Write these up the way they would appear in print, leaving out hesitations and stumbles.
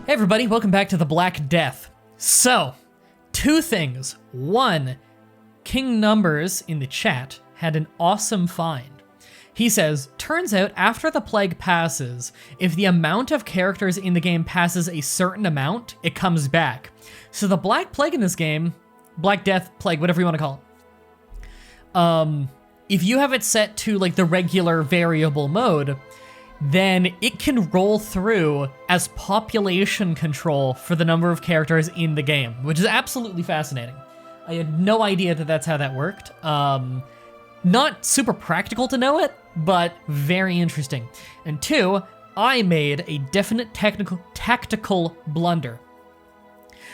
Hey everybody, welcome back to the Black Death. So, two things. One, King Numbers in the chat had an awesome find. He says, turns out after the plague passes, if the amount of characters in the game passes a certain amount, it comes back. So the Black Plague in this game, Black Death, Plague, whatever you want to call it, if you have it set to like the regular variable mode, then it can roll through as population control for the number of characters in the game, which is absolutely fascinating. I had no idea that that's how that worked. Not super practical to know it, but very interesting. And two, I made a definite tactical blunder.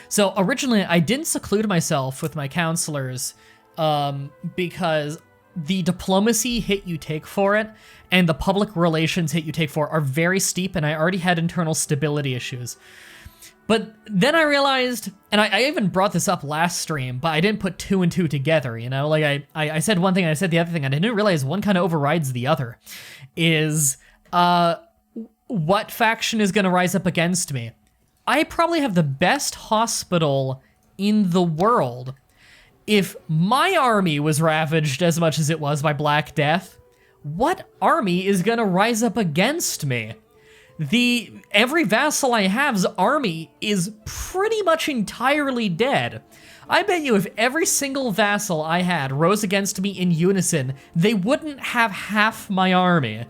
So originally, I didn't seclude myself with my counselors because the diplomacy hit you take for it and the public relations hit you take for are very steep, and I already had internal stability issues. But then I realized, and I even brought this up last stream, but I didn't put two and two together, you know? Like, I said one thing and I said the other thing, and I didn't realize one kind of overrides the other. Is, what faction is gonna rise up against me? I probably have the best hospital in the world. If my army was ravaged as much as it was by Black Death, what army is gonna rise up against me? Every vassal I have's army is pretty much entirely dead. I bet you if every single vassal I had rose against me in unison, they wouldn't have half my army.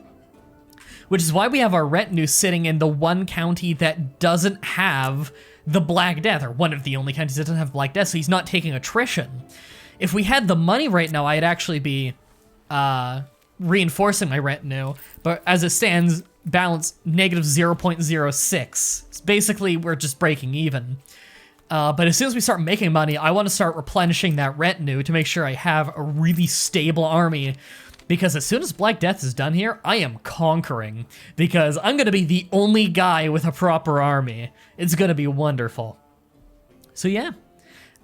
Which is why we have our retinue sitting in the one county that doesn't have the Black Death, or one of the only counties that doesn't have Black Death, so he's not taking attrition. If we had the money right now, I'd actually be reinforcing my retinue, but as it stands, balance negative 0.06. Basically, we're just breaking even. But as soon as we start making money, I want to start replenishing that retinue to make sure I have a really stable army, because as soon as Black Death is done here, I am conquering, because I'm going to be the only guy with a proper army. It's going to be wonderful. So yeah.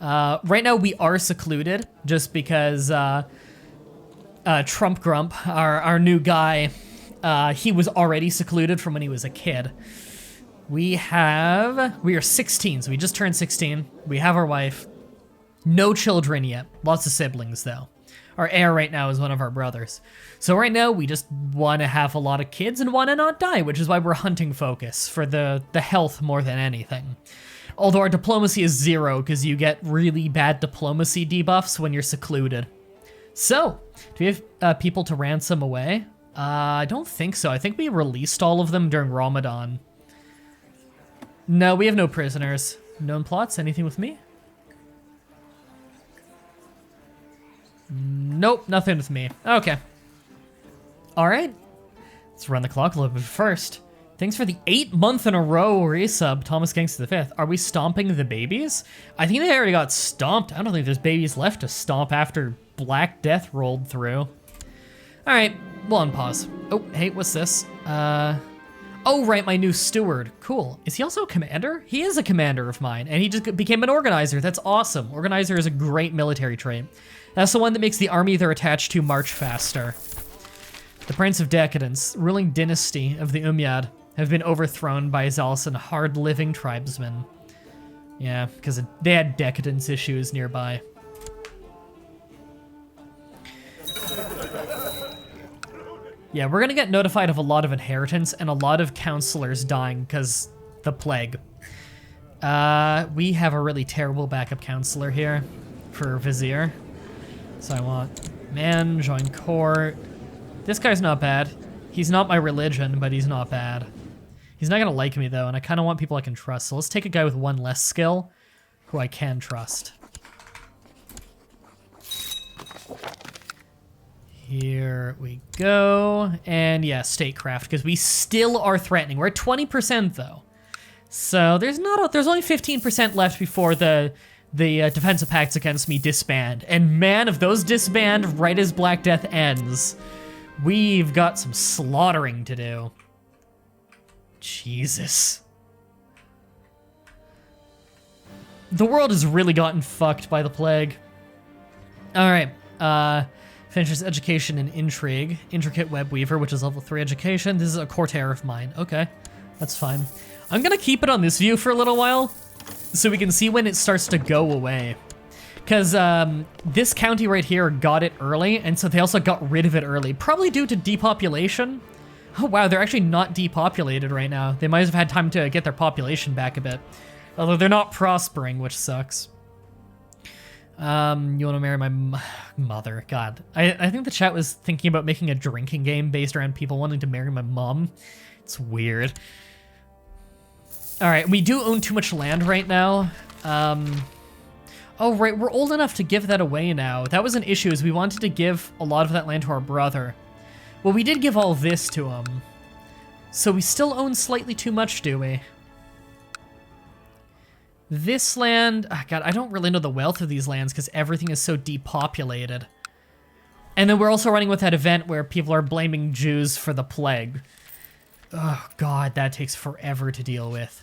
Right now we are secluded, just because Trump Grump, our new guy, he was already secluded from when he was a kid. We are 16, so we just turned 16. We have our wife. No children yet. Lots of siblings, though. Our heir right now is one of our brothers. So right now, we just want to have a lot of kids and want to not die, which is why we're hunting focus for the health more than anything. Although our diplomacy is 0, because you get really bad diplomacy debuffs when you're secluded. So, do we have people to ransom away? I don't think so. I think we released all of them during Ramadan. No, we have no prisoners. Known plots? Anything with me? Nope, nothing with me. Okay. All right. Let's run the clock a little bit first. Thanks for the 8-month in a row resub, Thomas Gangster the 5th. Are we stomping the babies? I think they already got stomped. I don't think there's babies left to stomp after Black Death rolled through. All right, we'll unpause. Oh, hey, what's this? Oh, right, my new steward. Cool. Is he also a commander? He is a commander of mine, and he just became an organizer. That's awesome. Organizer is a great military trait. That's the one that makes the army they're attached to march faster. The Prince of Decadence, ruling dynasty of the Umayyad, have been overthrown by zealous and hard-living tribesmen. Yeah, because they had decadence issues nearby. Yeah, we're gonna get notified of a lot of inheritance and a lot of counselors dying because the plague. We have a really terrible backup counselor here for Vizier. So I want man, join court. This guy's not bad. He's not my religion, but he's not bad. He's not gonna like me though, and I kind of want people I can trust. So let's take a guy with one less skill who I can trust. Here we go. And yeah, statecraft, because we still are threatening. We're at 20% though. So there's only 15% left before the defensive pacts against me disband. And man, if those disband right as Black Death ends, we've got some slaughtering to do. Jesus. The world has really gotten fucked by the plague. All right, finishes education in intrigue, intricate web weaver, which is level 3 education. This is a courtier of mine. Okay, That's fine. I'm gonna keep it on this view for a little while so we can see when it starts to go away. Because this county right here got it early, and so they also got rid of it early, probably due to depopulation. Oh wow, they're actually not depopulated right now. They might have had time to get their population back a bit. Although they're not prospering, which sucks. You want to marry my mother? God, I think the chat was thinking about making a drinking game based around people wanting to marry my mom. It's weird. All right, we do own too much land right now. Oh, right, we're old enough to give that away now. That was an issue, is we wanted to give a lot of that land to our brother. Well, we did give all this to him. So we still own slightly too much, do we? This land, oh God, I don't really know the wealth of these lands because everything is so depopulated. And then we're also running with that event where people are blaming Jews for the plague. Oh God, that takes forever to deal with.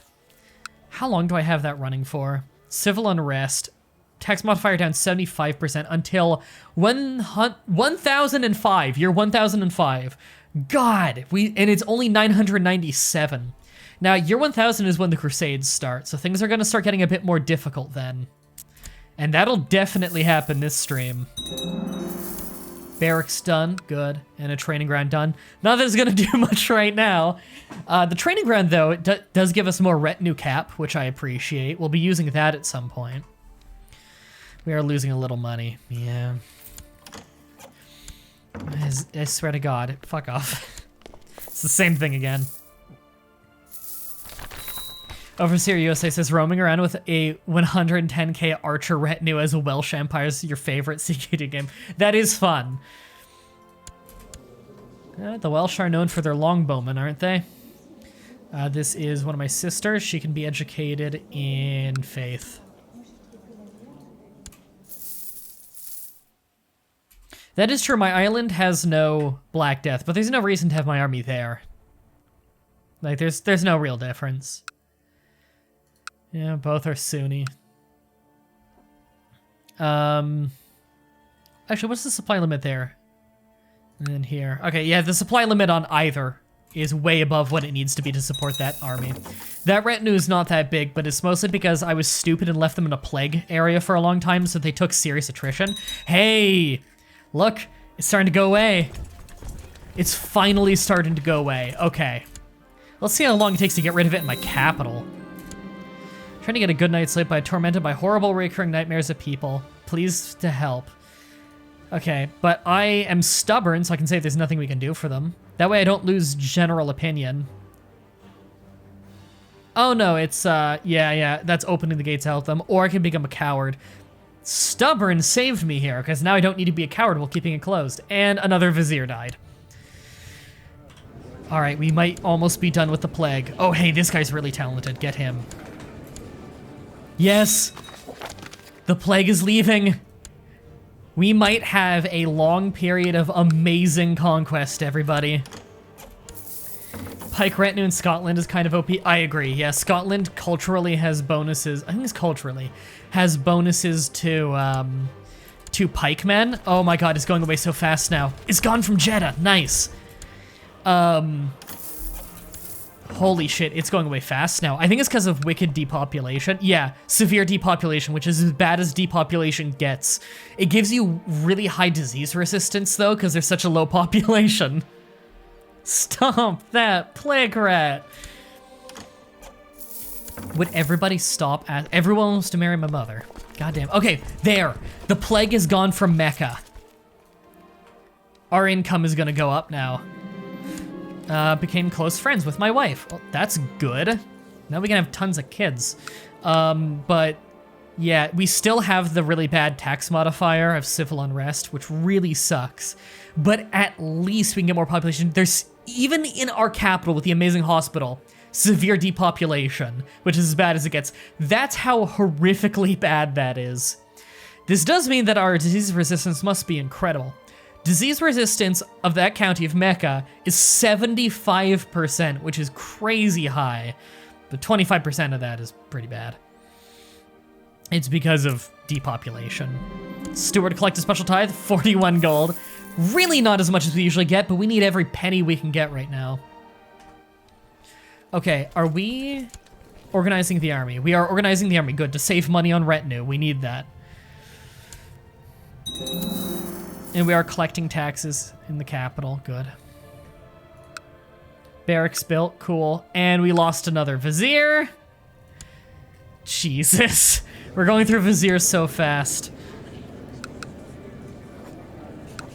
How long do I have that running for? Civil unrest. Tax modifier down 75% until 1005, year 1005. God, and it's only 997. Now, year 1000 is when the Crusades start, so things are gonna start getting a bit more difficult then. And that'll definitely happen this stream. Barracks done, good, and a training ground done. Not that it's gonna do much right now. The training ground, though, it does give us more retinue cap, which I appreciate. We'll be using that at some point. We are losing a little money, yeah. I swear to God, fuck off. It's the same thing again. Overseer USA says, roaming around with a 110k archer retinue as a Welsh Empire is your favorite CQD game. That is fun. The Welsh are known for their longbowmen, aren't they? This is one of my sisters. She can be educated in faith. That is true, my island has no Black Death, but there's no reason to have my army there. Like, there's no real difference. Yeah, both are Sunni. Actually, what's the supply limit there? And then here. Okay, yeah, the supply limit on either is way above what it needs to be to support that army. That retinue is not that big, but it's mostly because I was stupid and left them in a plague area for a long time, so they took serious attrition. Hey! Look, it's starting to go away. It's finally starting to go away. Okay. Let's see how long it takes to get rid of it in my capital. Trying to get a good night's sleep, but tormented by horrible recurring nightmares of people. Please to help. Okay, but I am stubborn, so I can say there's nothing we can do for them. That way I don't lose general opinion. Oh no, it's, yeah, that's opening the gates to help them, or I can become a coward. Stubborn saved me here, because now I don't need to be a coward while keeping it closed. And another vizier died. Alright, we might almost be done with the plague. Oh, hey, this guy's really talented. Get him. Yes! The plague is leaving. We might have a long period of amazing conquest, everybody. Pike retinue in Scotland is kind of OP. I agree, yeah, Scotland culturally has bonuses. I think it's culturally. Has bonuses to pikemen. Oh my God, it's going away so fast now. It's gone from Jeddah, nice. Holy shit, it's going away fast now. I think it's because of wicked depopulation. Yeah, severe depopulation, which is as bad as depopulation gets. It gives you really high disease resistance though, because there's such a low population. Stomp that plague rat. Would everybody stop at— everyone wants to marry my mother. Goddamn. Okay, there. The plague is gone from Mecca. Our income is gonna go up now. Became close friends with my wife. Well, that's good. Now we can have tons of kids. But yeah, we still have the really bad tax modifier of civil unrest, which really sucks. But at least we can get more population. There's, even in our capital with the amazing hospital, severe depopulation, which is as bad as it gets. That's how horrifically bad that is. This does mean that our disease resistance must be incredible. Disease resistance of that county of Mecca is 75%, which is crazy high. But 25% of that is pretty bad. It's because of depopulation. Steward collect a special tithe, 41 gold. Really not as much as we usually get, but we need every penny we can get right now. Okay, are we organizing the army? We are organizing the army. Good, to save money on retinue. We need that. And we are collecting taxes in the capital. Good. Barracks built. Cool. And we lost another vizier. Jesus. We're going through viziers so fast.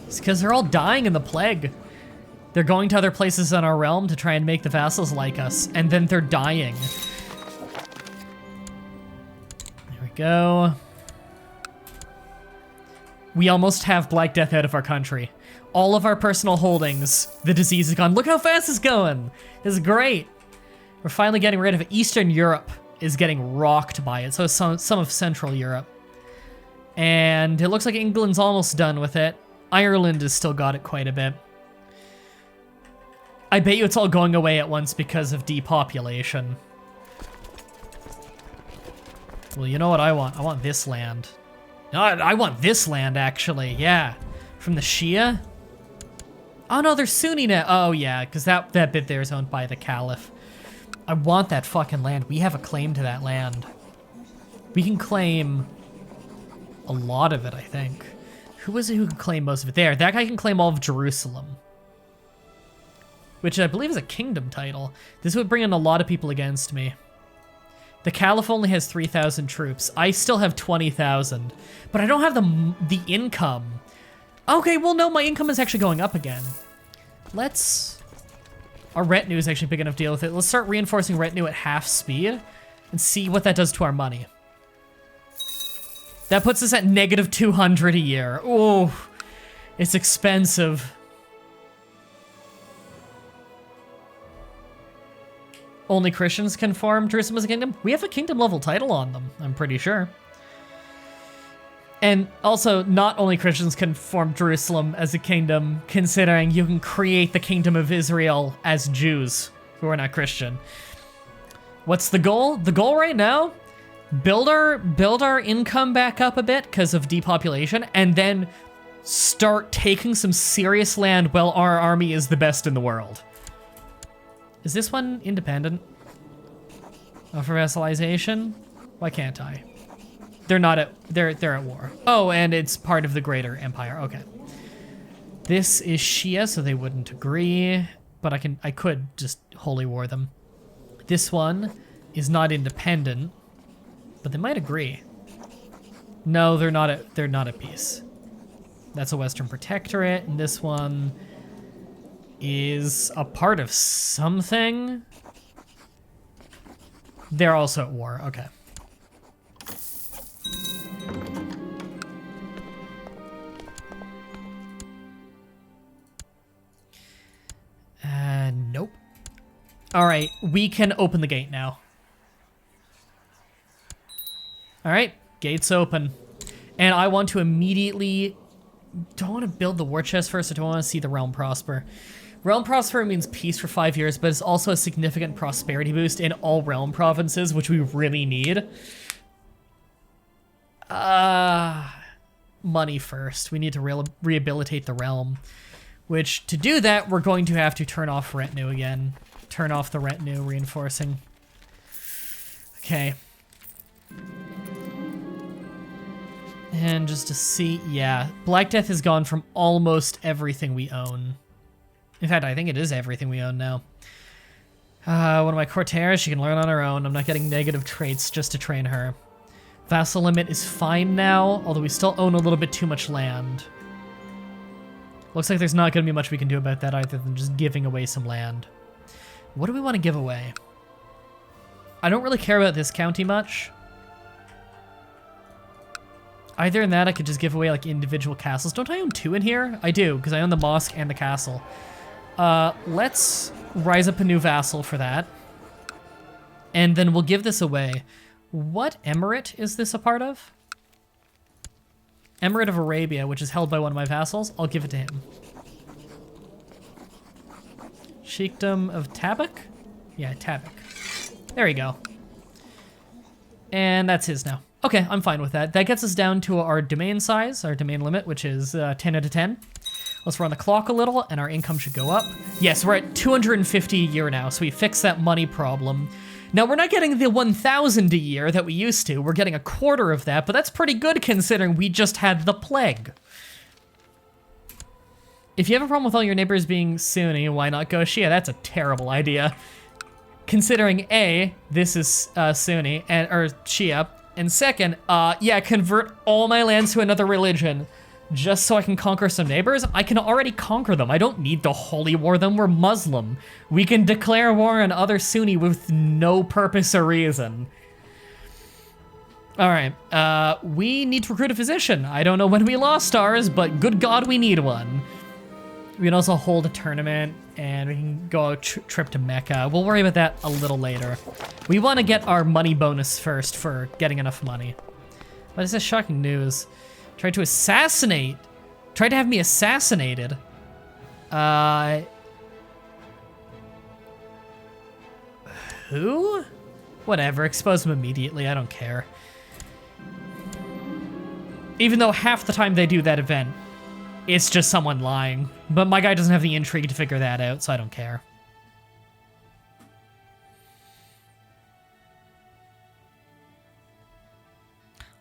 It's because they're all dying in the plague. They're going to other places in our realm to try and make the vassals like us, and then they're dying. There we go. We almost have Black Death out of our country. All of our personal holdings, the disease is gone. Look how fast it's going. This is great. We're finally getting rid of it. Eastern Europe is getting rocked by it. So is some of Central Europe. And it looks like England's almost done with it. Ireland has still got it quite a bit. I bet you it's all going away at once because of depopulation. Well, you know what I want? I want this land. No, I want this land, actually. Yeah. From the Shia? Oh, no, they're Sunni now. Oh, yeah, because that bit there is owned by the Caliph. I want that fucking land. We have a claim to that land. We can claim a lot of it, I think. Who is it who can claim most of it? There, that guy can claim all of Jerusalem. Which I believe is a kingdom title. This would bring in a lot of people against me. The Caliph only has 3,000 troops. I still have 20,000. But I don't have the income. Okay, well, no, my income is actually going up again. Our retinue is actually big enough to deal with it. Let's start reinforcing retinue at half speed and see what that does to our money. That puts us at negative 200 a year. Oh, it's expensive. Only Christians can form Jerusalem as a kingdom? We have a kingdom level title on them, I'm pretty sure. And also, not only Christians can form Jerusalem as a kingdom, considering you can create the kingdom of Israel as Jews who are not Christian. What's the goal? The goal right now? Build our income back up a bit because of depopulation, and then start taking some serious land while our army is the best in the world. Is this one independent? Oh, for vassalization? Why can't I? They're not at, they're at war. Oh, and it's part of the greater empire, okay. This is Shia, so they wouldn't agree, but I could just holy war them. This one is not independent, but they might agree. No, they're not at peace. That's a Western protectorate, and this one is a part of something. They're also at war, okay. Nope. All right, we can open the gate now. All right, gate's open. And I want to immediately, do I want to build the war chest first, or do I want to see the realm prosper? Realm prosper means peace for 5 years, but it's also a significant prosperity boost in all realm provinces, which we really need. Money first. We need to rehabilitate the realm. Which, to do that, we're going to have to turn off retinue again. Turn off the retinue reinforcing. Okay. And just to see, yeah. Black Death has gone from almost everything we own. In fact, I think it is everything we own now. One of my courtiers, she can learn on her own. I'm not getting negative traits just to train her. Vassal limit is fine now, although we still own a little bit too much land. Looks like there's not going to be much we can do about that either than just giving away some land. What do we want to give away? I don't really care about this county much. Either in that, I could just give away like individual castles. Don't I own 2 in here? I do, because I own the mosque and the castle. Let's rise up a new vassal for that. And then we'll give this away. What emirate is this a part of? Emirate of Arabia, which is held by one of my vassals. I'll give it to him. Sheikhdom of Tabuk? Yeah, Tabuk. There you go. And that's his now. Okay, I'm fine with that. That gets us down to our domain size, our domain limit, which is 10 out of 10. Let's run the clock a little, and our income should go up. Yes, we're at 250 a year now, so we fixed that money problem. Now, we're not getting the 1,000 a year that we used to. We're getting a quarter of that, but that's pretty good considering we just had the plague. If you have a problem with all your neighbors being Sunni, why not go Shia? That's a terrible idea. Considering A, this is Sunni, or Shia, and second, yeah, convert all my lands to another religion just so I can conquer some neighbors. I can already conquer them. I don't need to holy war them. We're Muslim. We can declare war on other Sunni with no purpose or reason. All right, we need to recruit a physician. I don't know when we lost ours, but good God, we need one. We can also hold a tournament, and we can go a trip to Mecca. We'll worry about that a little later. We want to get our money bonus first for getting enough money. What is this shocking news? Tried to assassinate. Tried to have me assassinated. Who? Whatever, expose him immediately, I don't care. Even though half the time they do that event, it's just someone lying. But my guy doesn't have the intrigue to figure that out, so I don't care.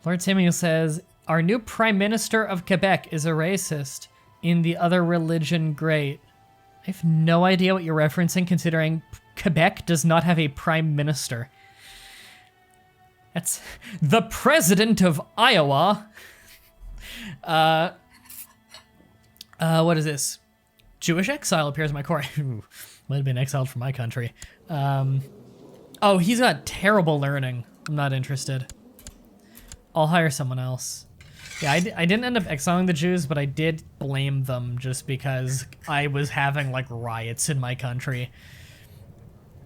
Lord Samuel says, our new Prime Minister of Quebec is a racist. In the other religion, great. I have no idea what you're referencing, considering Quebec does not have a Prime Minister. That's the President of Iowa. What is this? Jewish exile appears in my core. Might have been exiled from my country. Oh, he's got terrible learning. I'm not interested. I'll hire someone else. Yeah, I didn't end up exiling the Jews, but I did blame them just because I was having, like, riots in my country.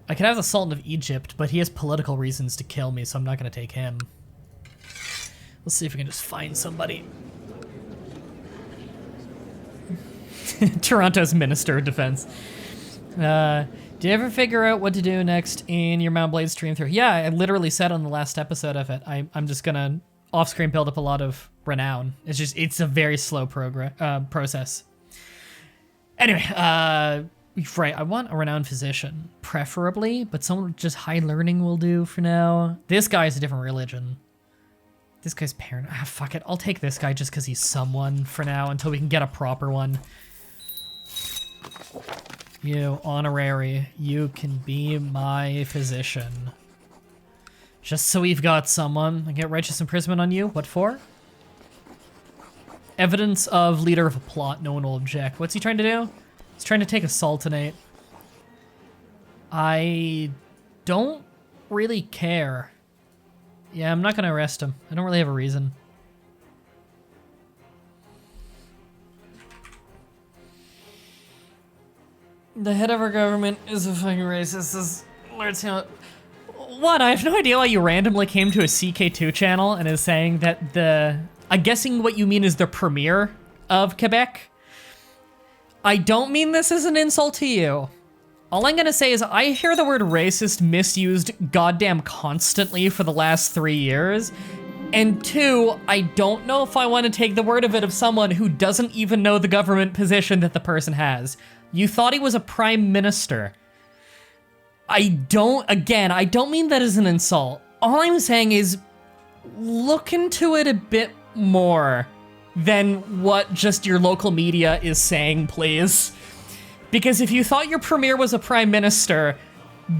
I could have the Sultan of Egypt, but he has political reasons to kill me, so I'm not going to take him. Let's see if we can just find somebody. Toronto's Minister of Defense. Did you ever figure out what to do next in your Mount Blade stream through? Yeah, I literally said on the last episode of it, I'm just going to off-screen build up a lot of renown. It's a very slow process. Anyway, right, I want a renowned physician, preferably, but someone with just high learning will do for now. This guy's a different religion. This guy's parent. Ah, fuck it. I'll take this guy just because he's someone for now until we can get a proper one. You, honorary, you can be my physician. Just so we've got someone. I get righteous imprisonment on you. What for? Evidence of leader of a plot. No one will object. What's he trying to do? He's trying to take a sultanate. I don't really care. Yeah, I'm not going to arrest him. I don't really have a reason. The head of our government is a fucking racist. This Lord Samuel. What? I have no idea why you randomly came to a CK2 channel and is saying that I'm guessing what you mean is the premier of Quebec. I don't mean this as an insult to you. All I'm gonna say is I hear the word racist misused goddamn constantly for the last 3 years. And two, I don't know if I want to take the word of it of someone who doesn't even know the government position that the person has. You thought he was a prime minister. I don't mean that as an insult. All I'm saying is look into it a bit more than what just your local media is saying, please. Because if you thought your premier was a prime minister,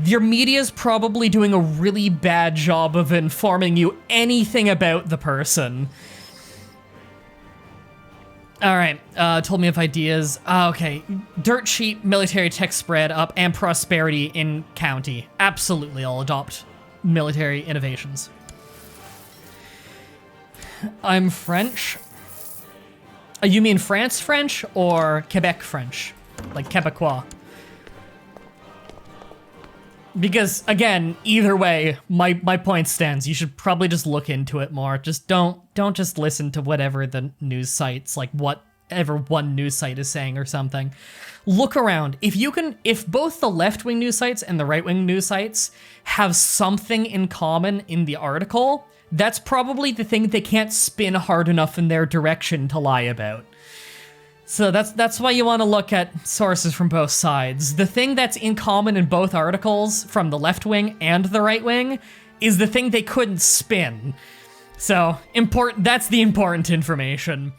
your media's probably doing a really bad job of informing you anything about the person. All right, told me of ideas. Okay, dirt cheap military tech spread up and prosperity in county. Absolutely, I'll adopt military innovations. I'm French. You mean France French or Quebec French? Like Quebecois? Because, again, either way, my point stands. You should probably just look into it more. Just don't just listen to whatever the news sites, like whatever one news site is saying or something. Look around. If both the left-wing news sites and the right-wing news sites have something in common in the article, that's probably the thing they can't spin hard enough in their direction to lie about. So that's why you want to look at sources from both sides. The thing that's in common in both articles, from the left wing and the right wing, is the thing they couldn't spin. So, that's the important information.